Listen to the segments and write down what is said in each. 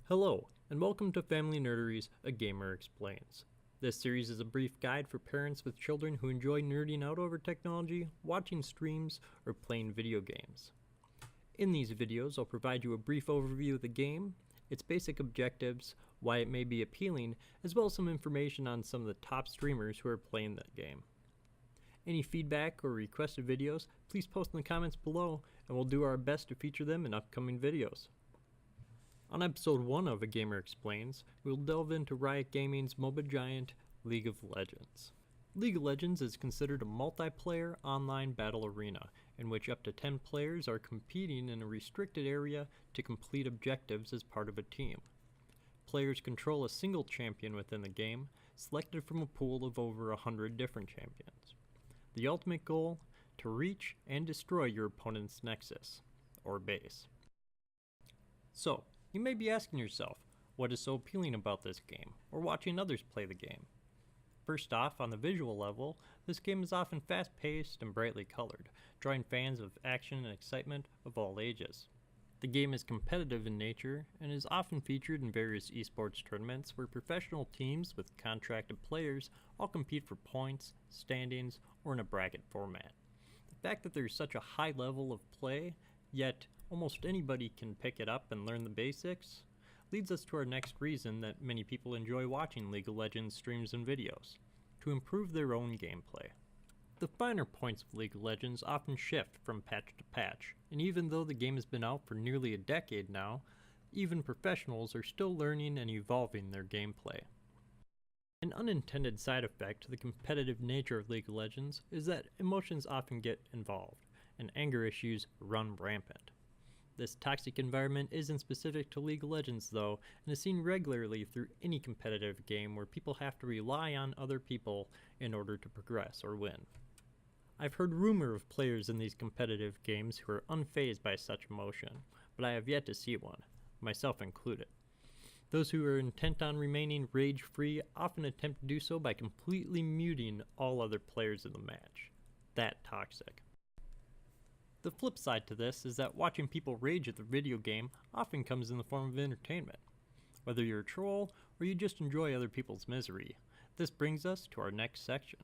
Hello, and welcome to Family Nerdery's A Gamer Explains. This series is a brief guide for parents with children who enjoy nerding out over technology, watching streams, or playing video games. In these videos, I'll provide you a brief overview of the game, its basic objectives, why it may be appealing, as well as some information on some of the top streamers who are playing that game. Any feedback or requested videos, please post in the comments below, and we'll do our best to feature them in upcoming videos. On episode 1 of A Gamer Explains, we'll delve into Riot Gaming's MOBA giant, League of Legends. League of Legends is considered a multiplayer online battle arena, in which up to 10 players are competing in a restricted area to complete objectives as part of a team. Players control a single champion within the game, selected from a pool of over 100 different champions. The ultimate goal? To reach and destroy your opponent's nexus, or base. So, you may be asking yourself, what is so appealing about this game, or watching others play the game? First off, on the visual level, this game is often fast-paced and brightly colored, drawing fans of action and excitement of all ages. The game is competitive in nature, and is often featured in various esports tournaments where professional teams with contracted players all compete for points, standings, or in a bracket format. The fact that there's such a high level of play, yet almost anybody can pick it up and learn the basics, leads us to our next reason that many people enjoy watching League of Legends streams and videos: to improve their own gameplay. The finer points of League of Legends often shift from patch to patch, and even though the game has been out for nearly a decade now, even professionals are still learning and evolving their gameplay. An unintended side effect to the competitive nature of League of Legends is that emotions often get involved, and anger issues run rampant. This toxic environment isn't specific to League of Legends though, and is seen regularly through any competitive game where people have to rely on other people in order to progress or win. I've heard rumor of players in these competitive games who are unfazed by such emotion, but I have yet to see one, myself included. Those who are intent on remaining rage-free often attempt to do so by completely muting all other players in the match. That toxic. The flip side to this is that watching people rage at the video game often comes in the form of entertainment. Whether you're a troll or you just enjoy other people's misery, this brings us to our next section.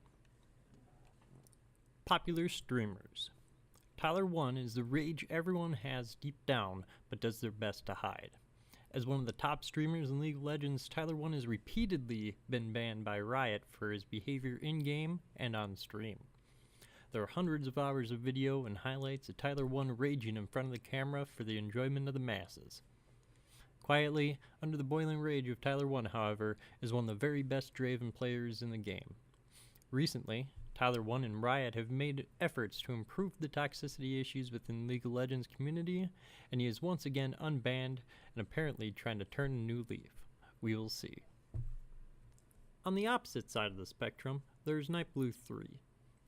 Popular streamers. Tyler1 is the rage everyone has deep down but does their best to hide. As one of the top streamers in League of Legends, Tyler1 has repeatedly been banned by Riot for his behavior in-game and on stream. There are hundreds of hours of video and highlights of Tyler1 raging in front of the camera for the enjoyment of the masses. Quietly, under the boiling rage of Tyler1, however, is one of the very best Draven players in the game. Recently, Tyler1 and Riot have made efforts to improve the toxicity issues within League of Legends community, and he is once again unbanned and apparently trying to turn a new leaf. We will see. On the opposite side of the spectrum, there is NightBlue3.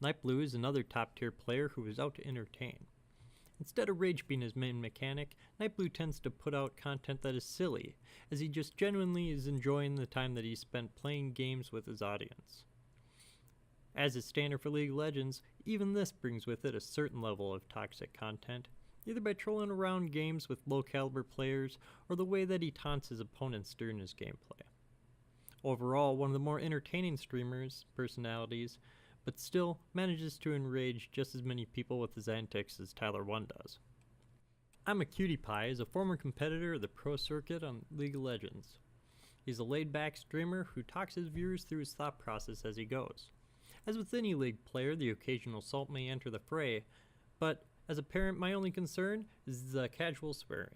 NightBlue is another top-tier player who is out to entertain. Instead of rage being his main mechanic, NightBlue tends to put out content that is silly, as he just genuinely is enjoying the time that he spent playing games with his audience. As is standard for League of Legends, even this brings with it a certain level of toxic content, either by trolling around games with low-caliber players or the way that he taunts his opponents during his gameplay. Overall, one of the more entertaining streamers, personalities, but still manages to enrage just as many people with his antics as Tyler1 does. I'm a Cutie Pie is a former competitor of the pro circuit on League of Legends. He's a laid-back streamer who talks his viewers through his thought process as he goes. As with any League player, the occasional assault may enter the fray, but as a parent, my only concern is the casual swearing.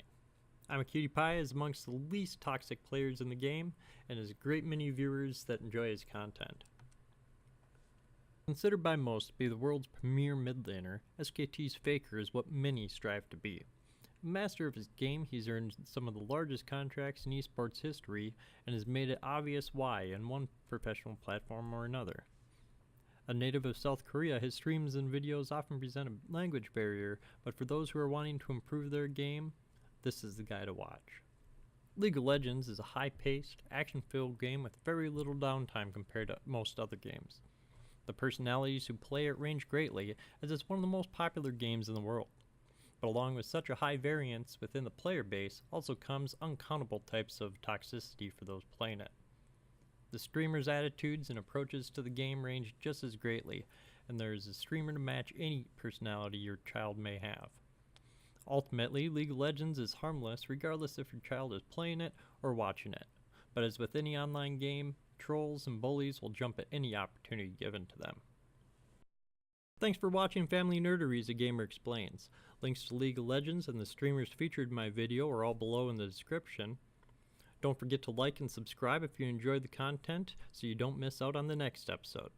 I'm a Cutie Pie is amongst the least toxic players in the game, and has a great many viewers that enjoy his content. Considered by most to be the world's premier mid laner, SKT's Faker is what many strive to be. A master of his game, he's earned some of the largest contracts in esports history, and has made it obvious why in one professional platform or another. A native of South Korea, his streams and videos often present a language barrier, but for those who are wanting to improve their game, this is the guy to watch. League of Legends is a high-paced, action-filled game with very little downtime compared to most other games. The personalities who play it range greatly, as it's one of the most popular games in the world. But along with such a high variance within the player base also comes uncountable types of toxicity for those playing it. The streamer's attitudes and approaches to the game range just as greatly, and there is a streamer to match any personality your child may have. Ultimately, League of Legends is harmless regardless if your child is playing it or watching it, but as with any online game, trolls and bullies will jump at any opportunity given to them. Thanks for watching Family Nerderies, A Gamer Explains. Links to League of Legends and the streamers featured in my video are all below in the description. Don't forget to like and subscribe if you enjoyed the content so you don't miss out on the next episode.